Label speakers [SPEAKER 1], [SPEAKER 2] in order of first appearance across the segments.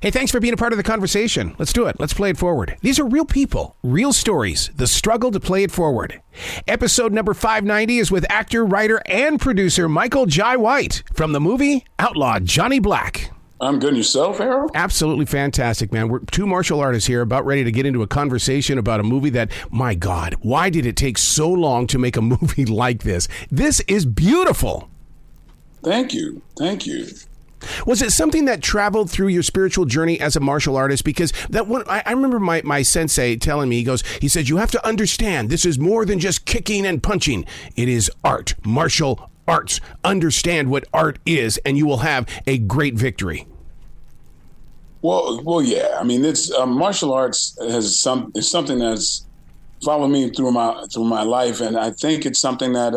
[SPEAKER 1] Hey, thanks for being a part of the conversation. Let's do it. Let's play it forward. These are real people, real stories, the struggle to play it forward. Episode number 590 is with actor, writer, and producer Michael Jai White from the movie Outlaw, Johnny Black.
[SPEAKER 2] I'm good. Yourself, Harold?
[SPEAKER 1] Absolutely fantastic, man. We're two martial artists here about ready to get into a conversation about a movie that, my God, why did it take so long to make a movie like this? This is beautiful.
[SPEAKER 2] Thank you. Thank you.
[SPEAKER 1] Was it something that traveled through your spiritual journey as a martial artist? Because that one, I remember my sensei telling me, he says, you have to understand, this is more than just kicking and punching. It is art, martial arts. Understand what art is, and you will have a great victory.
[SPEAKER 2] Well, yeah. I mean, it's martial arts is something that's followed me through my life, and I think it's something that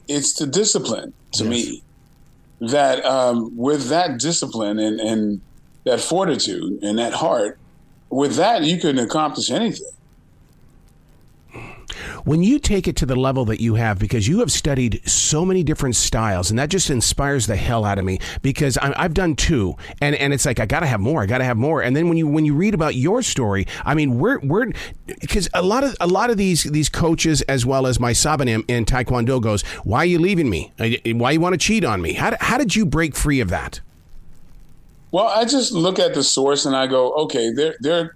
[SPEAKER 2] it's the discipline to me. That with that discipline and that fortitude and that heart, with that, you can accomplish anything.
[SPEAKER 1] When you take it to the level that you have, because you have studied so many different styles, and that just inspires the hell out of me, because I've done two, and it's like, I gotta have more. And then when you read about your story, I mean, we're because a lot of these coaches, as well as my sabanim in Taekwondo, goes, why are you leaving me? Why you want to cheat on me? How did you break free of that?
[SPEAKER 2] Well, I just look at the source and I go, okay, they're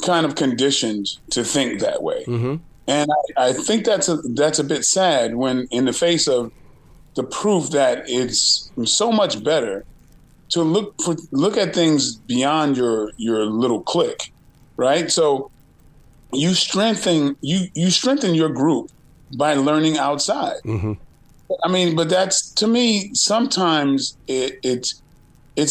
[SPEAKER 2] kind of conditioned to think that way. Mm-hmm. And I think that's a bit sad when in the face of the proof that it's so much better to look at things beyond your little clique, right? So you strengthen your group by learning outside. Mm-hmm. I mean, but that's, to me, sometimes it's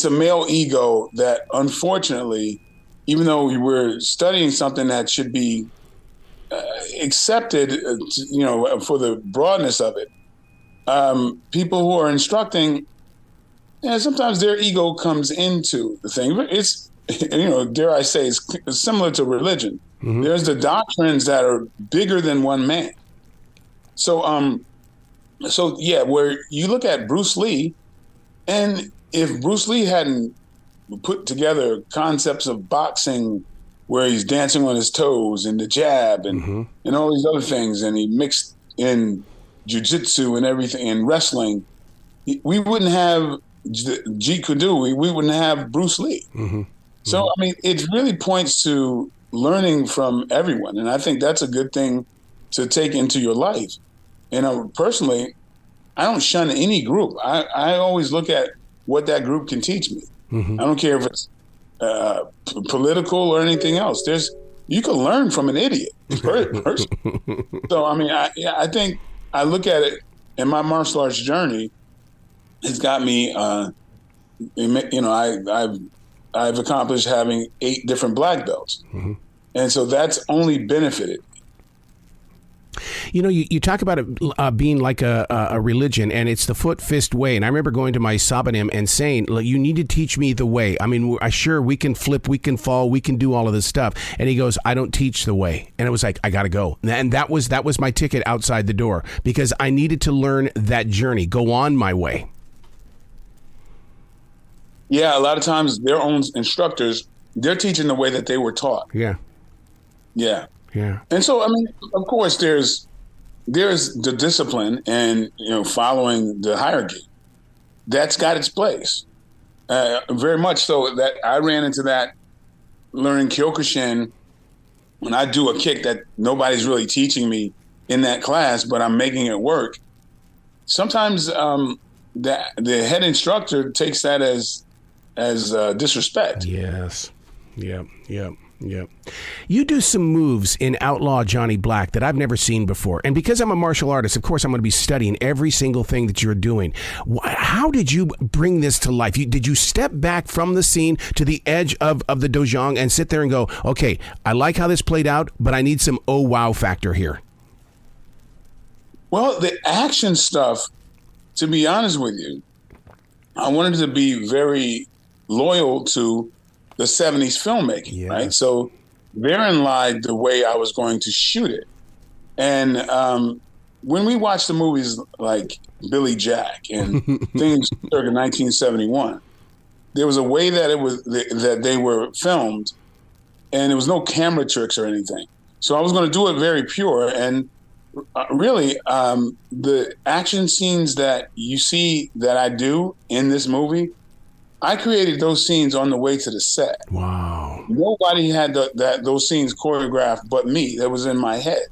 [SPEAKER 2] a male ego that, unfortunately, even though we're studying something that should be accepted, for the broadness of it, people who are instructing, sometimes their ego comes into the thing. It's, dare I say, it's similar to religion. Mm-hmm. There's the doctrines that are bigger than one man. So yeah, where you look at Bruce Lee, and if Bruce Lee hadn't put together concepts of boxing where he's dancing on his toes and the jab and all these other things, and he mixed in jiu-jitsu and everything and wrestling, we wouldn't have Jeet Kune Do. We wouldn't have Bruce Lee. Mm-hmm. So, I mean, it really points to learning from everyone. And I think that's a good thing to take into your life. And personally, I don't shun any group. I always look at what that group can teach me. Mm-hmm. I don't care if it's political or anything else. You can learn from an idiot person. So, I mean, I think I look at it, and my martial arts journey has got me, I've accomplished having 8 different black belts. Mm-hmm. And so that's only benefited.
[SPEAKER 1] You talk about it being like a religion, and it's the foot fist way. And I remember going to my sabanim and saying, you need to teach me the way. I mean, sure, we can flip, we can fall, we can do all of this stuff. And he goes, I don't teach the way. And it was like, I got to go. And that was my ticket outside the door, because I needed to learn that journey, go on my way.
[SPEAKER 2] Yeah, a lot of times their own instructors, they're teaching the way that they were taught.
[SPEAKER 1] Yeah.
[SPEAKER 2] Yeah.
[SPEAKER 1] Yeah.
[SPEAKER 2] And so, I mean, of course, there's the discipline and, following the hierarchy. That's got its place. Very much so that I ran into that learning Kyokushin when I do a kick that nobody's really teaching me in that class, but I'm making it work. Sometimes the head instructor takes that as disrespect.
[SPEAKER 1] Yes. Yep. You do some moves in Outlaw Johnny Black that I've never seen before. And because I'm a martial artist, of course, I'm going to be studying every single thing that you're doing. How did you bring this to life? Did you step back from the scene to the edge of the dojang and sit there and go, okay, I like how this played out, but I need some oh wow factor here?
[SPEAKER 2] Well, the action stuff, to be honest with you, I wanted to be very loyal to the 70s filmmaking, right? So therein lied the way I was going to shoot it. And when we watch the movies like Billy Jack and things circa 1971, there was a way that that they were filmed, and there was no camera tricks or anything. So I was going to do it very pure. And really, the action scenes that you see that I do in this movie, I created those scenes on the way to the set.
[SPEAKER 1] Wow.
[SPEAKER 2] Nobody had those scenes choreographed but me. That was in my head.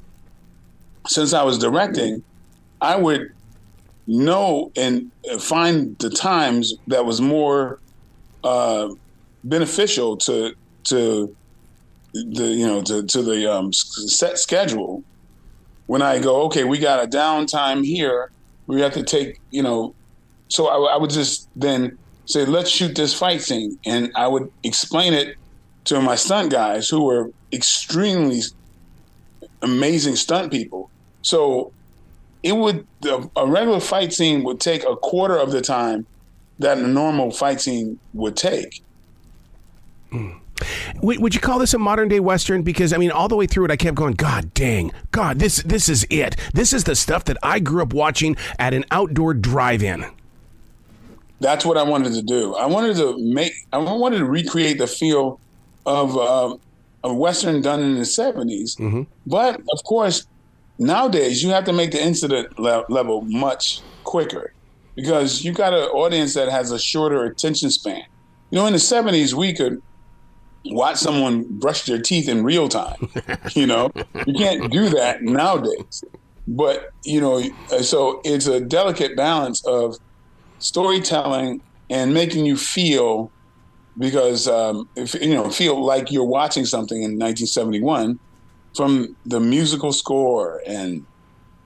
[SPEAKER 2] Since I was directing, I would know and find the times that was more beneficial to the set schedule. When I go, okay, we got a downtime here, we have to take, so I would just then say, let's shoot this fight scene. And I would explain it to my stunt guys who were extremely amazing stunt people. So a regular fight scene would take a quarter of the time that a normal fight scene would take.
[SPEAKER 1] Would you call this a modern day Western? Because I mean, all the way through it, I kept going, God dang, God, this is it. This is the stuff that I grew up watching at an outdoor drive-in.
[SPEAKER 2] That's what I wanted to do. I wanted to recreate the feel of a Western done in the 70s. Mm-hmm. But of course, nowadays you have to make the incident level much quicker because you got an audience that has a shorter attention span. In the 70s, we could watch someone brush their teeth in real time. You can't do that nowadays. But, so it's a delicate balance of storytelling and making you feel, because feel like you're watching something in 1971 from the musical score and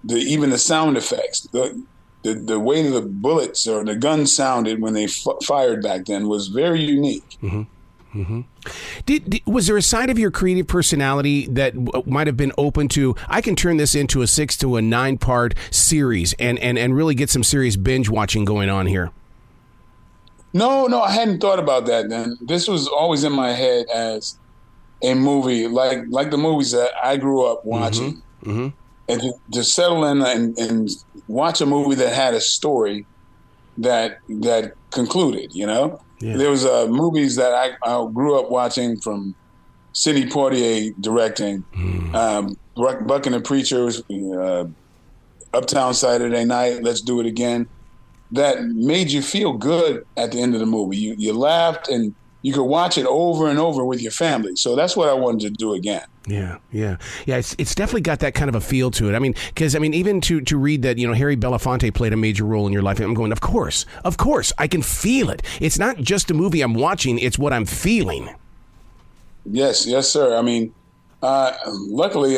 [SPEAKER 2] even the sound effects. The way the bullets or the guns sounded when they fired back then was very unique.
[SPEAKER 1] Mm-hmm. Mm-hmm. Was there a side of your creative personality that might have been open to, I can turn this into a 6 to a 9 part series and really get some serious binge watching going on here?
[SPEAKER 2] No, I hadn't thought about that then. This was always in my head as a movie, like the movies that I grew up watching. Mm-hmm. Mm-hmm. And to settle in and watch a movie that had a story that concluded, Yeah. There was movies that I grew up watching from Sidney Poitier directing, Buck and the Preachers, Uptown Saturday Night, Let's Do It Again, that made you feel good at the end of the movie. You laughed and you could watch it over and over with your family. So that's what I wanted to do again.
[SPEAKER 1] Yeah. It's definitely got that kind of a feel to it. I mean, because even to read that, Harry Belafonte played a major role in your life. I'm going, of course, I can feel it. It's not just a movie I'm watching; it's what I'm feeling.
[SPEAKER 2] Yes, sir. I mean, luckily,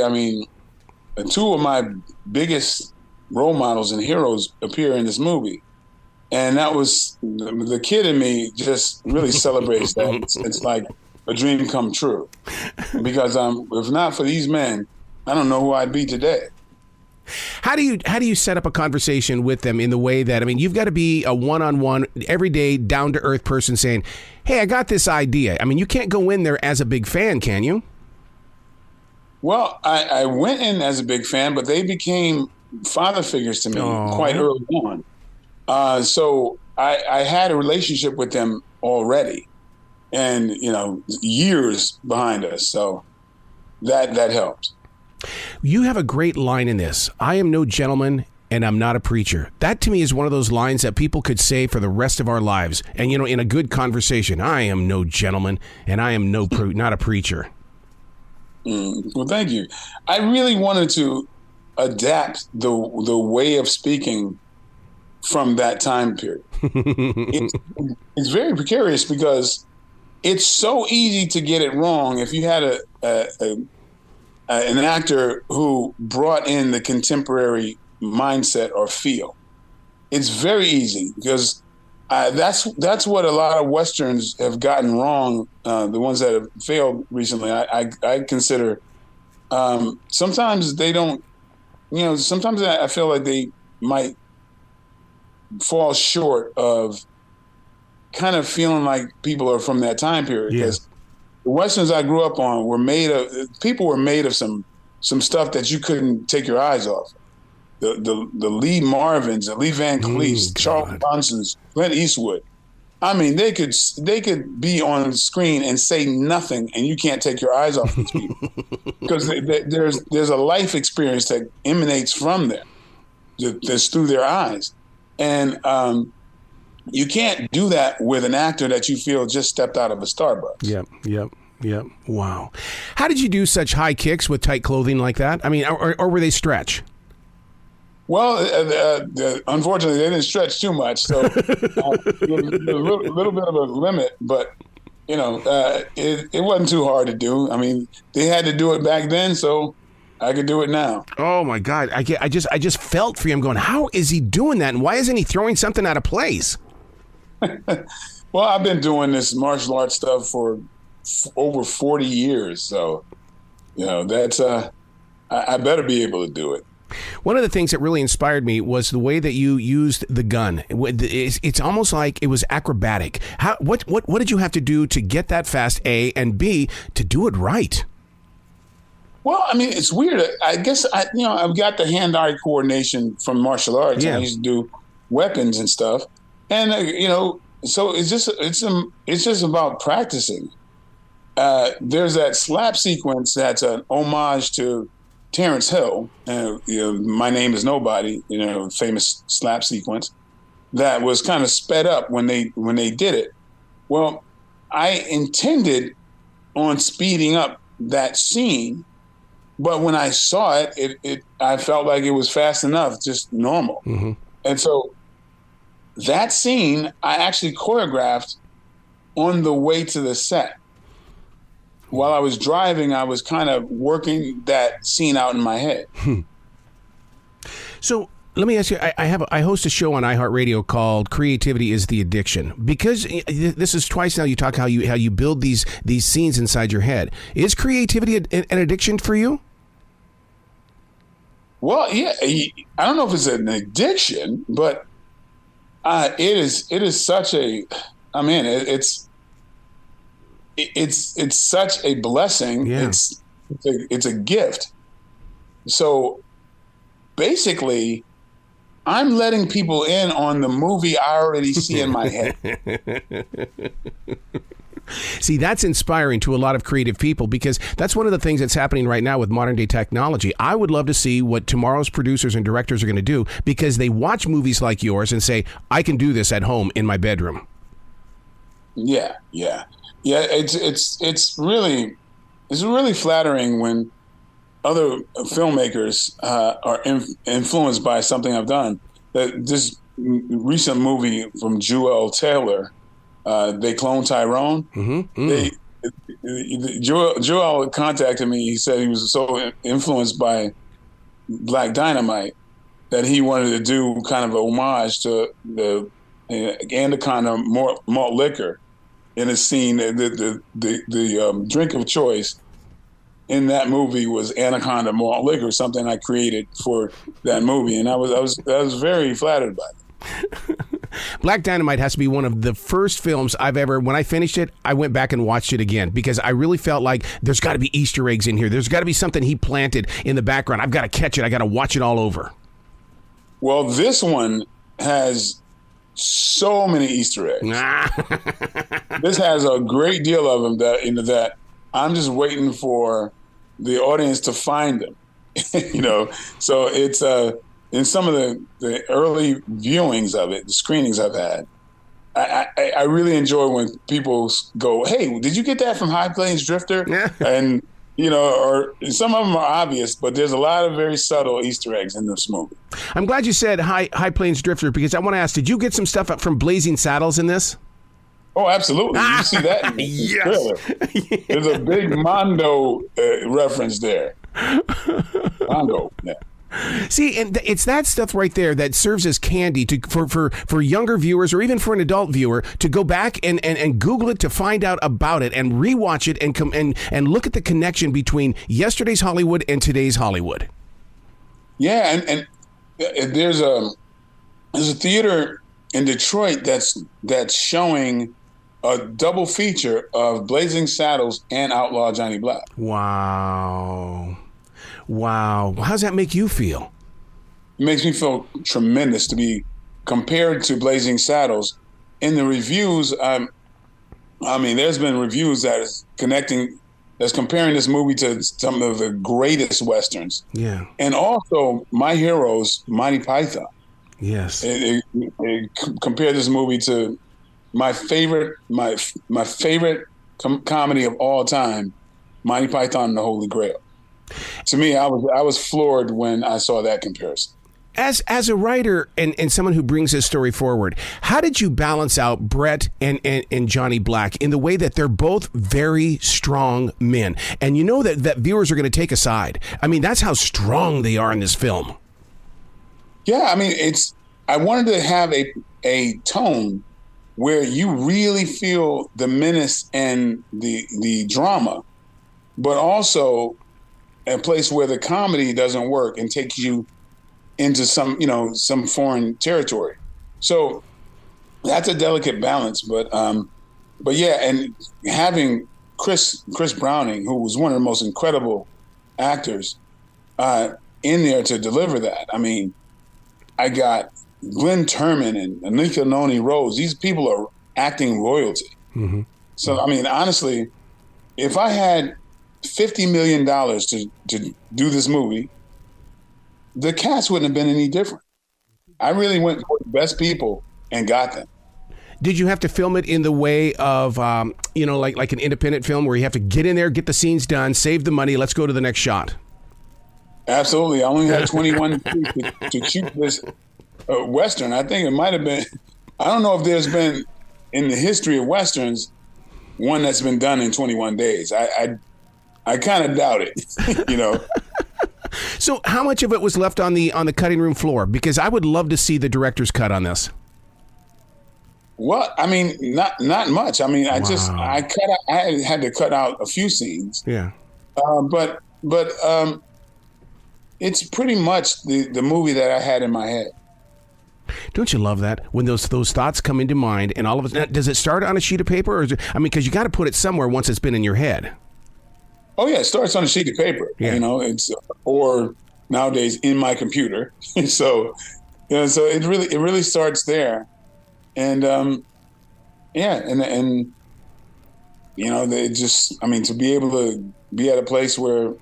[SPEAKER 2] two of my biggest role models and heroes appear in this movie. And that was the kid in me just really celebrates that. It's like a dream come true, because if not for these men, I don't know who I'd be today.
[SPEAKER 1] How do you set up a conversation with them in the way that, you've got to be a one-on-one, everyday, down-to-earth person saying, hey, I got this idea. You can't go in there as a big fan, can you?
[SPEAKER 2] Well, I went in as a big fan, but they became father figures to me quite early on. So I had a relationship with them already, and years behind us. So that helped.
[SPEAKER 1] You have a great line in this. I am no gentleman and I'm not a preacher. That to me is one of those lines that people could say for the rest of our lives. And in a good conversation, I am no gentleman and I am not a preacher.
[SPEAKER 2] Well, thank you. I really wanted to adapt the way of speaking from that time period. It's very precarious because it's so easy to get it wrong if you had an actor who brought in the contemporary mindset or feel. It's very easy because that's what a lot of Westerns have gotten wrong. The ones that have failed recently, I consider sometimes they don't. Sometimes I feel like they might fall short of kind of feeling like people are from that time period. Because the Westerns I grew up on were made of some stuff that you couldn't take your eyes off. The Lee Marvins, the Lee Van Cleefs, Charles Bronsons, Clint Eastwood. I mean, they could be on screen and say nothing, and you can't take your eyes off these people because there's a life experience that emanates from them, that's through their eyes, and you can't do that with an actor that you feel just stepped out of a Starbucks.
[SPEAKER 1] Yep. Wow. How did you do such high kicks with tight clothing like that? I mean, or were they stretch?
[SPEAKER 2] Well, unfortunately, they didn't stretch too much, so there's a little bit of a limit. But it wasn't too hard to do. I mean, they had to do it back then, so I could do it now.
[SPEAKER 1] Oh my God! I just felt for you. I'm going, how is he doing that, and why isn't he throwing something out of place?
[SPEAKER 2] Well, I've been doing this martial arts stuff for over 40 years, so that's I better be able to do it.
[SPEAKER 1] One of the things that really inspired me was the way that you used the gun. It's almost like it was acrobatic. What did you have to do to get that fast, A, and B, to do it right?
[SPEAKER 2] Well, I mean, it's weird. I guess I've got the hand-eye coordination from martial arts. Yeah. I used to do weapons and stuff, and so it's just about practicing. There's that slap sequence that's an homage to Terrence Hill, My Name Is Nobody, famous slap sequence that was kind of sped up when they did it. Well, I intended on speeding up that scene, but when I saw it, I felt like it was fast enough, just normal. Mm-hmm. And so that scene I actually choreographed on the way to the set. While I was driving, I was kind of working that scene out in my head. So let me ask you, I host a show on iHeartRadio called Creativity is the Addiction. Because this is twice now you talk how you build these scenes inside your head. Is creativity an addiction for you? Well, yeah, I don't know if it's an addiction, but it is such a, I mean, it's such a blessing. Yeah. It's a gift. So basically, I'm letting people in on the movie I already see in my head. See, that's inspiring to a lot of creative people because that's one of the things that's happening right now with modern day technology. I would love to see what tomorrow's producers and directors are going to do because they watch movies like yours and say, I can do this at home in my bedroom. Yeah. It's really flattering when other filmmakers are influenced by something I've done. This recent movie from Jewel Taylor, They Clone Tyrone. Mm-hmm. Jewel contacted me. He said he was so influenced by Black Dynamite that he wanted to do kind of a homage to the Anaconda malt liquor. In a scene, the drink of choice in that movie was Anaconda malt liquor, something I created for that movie, and I was very flattered by it. Black Dynamite has to be one of the first films I've ever. When I finished it, I went back and watched it again because I really felt like there's got to be Easter eggs in here. There's got to be something he planted in the background. I've got to catch it. I got to watch it all over. Well, this one has so many Easter eggs. This has a great deal of them that I'm just waiting for the audience to find them. So it's in some of the early viewings of it, the screenings I've had, I really enjoy when people go, "Hey, did you get that from High Plains Drifter?" And or some of them are obvious, but there's a lot of very subtle Easter eggs in this movie. I'm glad you said High Plains Drifter because I want to ask, did you get some stuff up from Blazing Saddles in this? Oh, absolutely. You see that in the trailer. There's a big Mondo reference there. Mondo, yeah. See, and it's that stuff right there that serves as candy for younger viewers or even for an adult viewer to go back and Google it to find out about it and rewatch it and look at the connection between yesterday's Hollywood and today's Hollywood. Yeah, and there's a theater in Detroit that's showing a double feature of Blazing Saddles and Outlaw Johnny Black. Wow. How does that make you feel? It makes me feel tremendous to be compared to Blazing Saddles in the reviews, I mean, there's been reviews that's comparing this movie to some of the greatest Westerns.
[SPEAKER 1] Yeah.
[SPEAKER 2] And also my heroes, Monty Python.
[SPEAKER 1] Yes.
[SPEAKER 2] It compared this movie to my favorite comedy of all time, Monty Python and the Holy Grail. To me, I was floored when I saw that comparison.
[SPEAKER 1] As a writer and someone who brings this story forward, how did you balance out Brett and Johnny Black in the way that they're both very strong men? And you know that viewers are going to take a side. I mean, that's how strong they are in this film.
[SPEAKER 2] Yeah, I mean, I wanted to have a tone where you really feel the menace and the drama, but also a place where the comedy doesn't work and takes you into some foreign territory. So that's a delicate balance, but yeah, and having Chris Browning, who was one of the most incredible actors in there to deliver that. I mean, I got Glenn Turman and Anika Noni Rose. These people are acting royalty. Mm-hmm. So, I mean, honestly, if I had $50 million to do this movie, the cast wouldn't have been any different. I really went for the best people and got them.
[SPEAKER 1] Did you have to film it in the way of, like an independent film where you have to get in there, get the scenes done, save the money, let's go to the next shot?
[SPEAKER 2] Absolutely. I only had 21 days to shoot this Western. I think it might have been, I don't know if there's been in the history of Westerns one that's been done in 21 days. I kind of doubt it,
[SPEAKER 1] So how much of it was left on the cutting room floor? Because I would love to see the director's cut on this.
[SPEAKER 2] Well, I mean, not much. I mean, I had to cut out a few scenes.
[SPEAKER 1] Yeah.
[SPEAKER 2] But it's pretty much the movie that I had in my head.
[SPEAKER 1] Don't you love that when those thoughts come into mind and all of it? Does it start on a sheet of paper, or because you got to put it somewhere once it's been in your head?
[SPEAKER 2] Oh yeah, it starts on a sheet of paper. Yeah. It's or nowadays in my computer. So it really starts there, and it just, I mean, to be able to be at a place where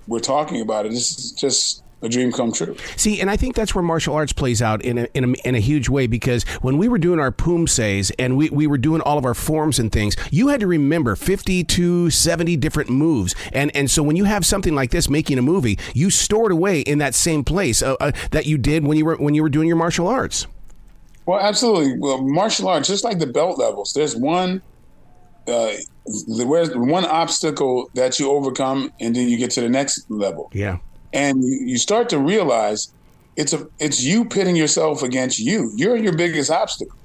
[SPEAKER 2] we're talking about it, this is just a dream come true.
[SPEAKER 1] See, and I think that's where martial arts plays out in a huge way, because when we were doing our poomsays and we were doing all of our forms and things, you had to remember 50 to 70 different moves. And so when you have something like this making a movie, you store it away in that same place that you did when you were doing your martial arts.
[SPEAKER 2] Well, absolutely. Well, martial arts, just like the belt levels, there's one obstacle that you overcome, and then you get to the next level.
[SPEAKER 1] Yeah.
[SPEAKER 2] And you start to realize it's you pitting yourself against you. You're your biggest obstacle.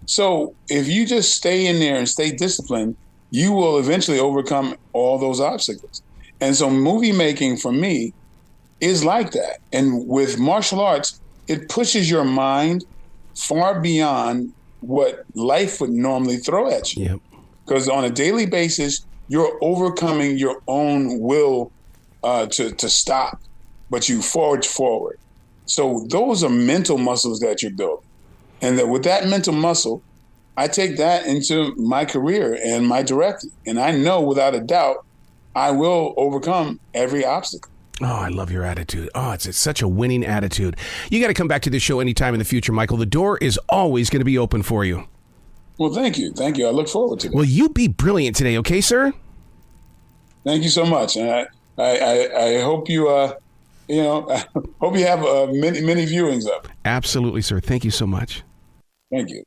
[SPEAKER 2] So if you just stay in there and stay disciplined, you will eventually overcome all those obstacles. And so movie making for me is like that. And with martial arts, it pushes your mind far beyond what life would normally throw at you.
[SPEAKER 1] Yep.
[SPEAKER 2] Because on a daily basis, you're overcoming your own will to stop, but you forge forward. So those are mental muscles that you're building. And that with that mental muscle, I take that into my career and my directing. And I know without a doubt, I will overcome every obstacle.
[SPEAKER 1] Oh, I love your attitude. Oh, it's such a winning attitude. You got to come back to this show anytime in the future, Michael. The door is always going to be open for you.
[SPEAKER 2] Well, thank you. Thank you. I look forward to that.
[SPEAKER 1] Well, you be brilliant today, okay, sir?
[SPEAKER 2] Thank you so much. And I hope you, I hope you have many viewings of it.
[SPEAKER 1] Absolutely, sir. Thank you so much.
[SPEAKER 2] Thank you.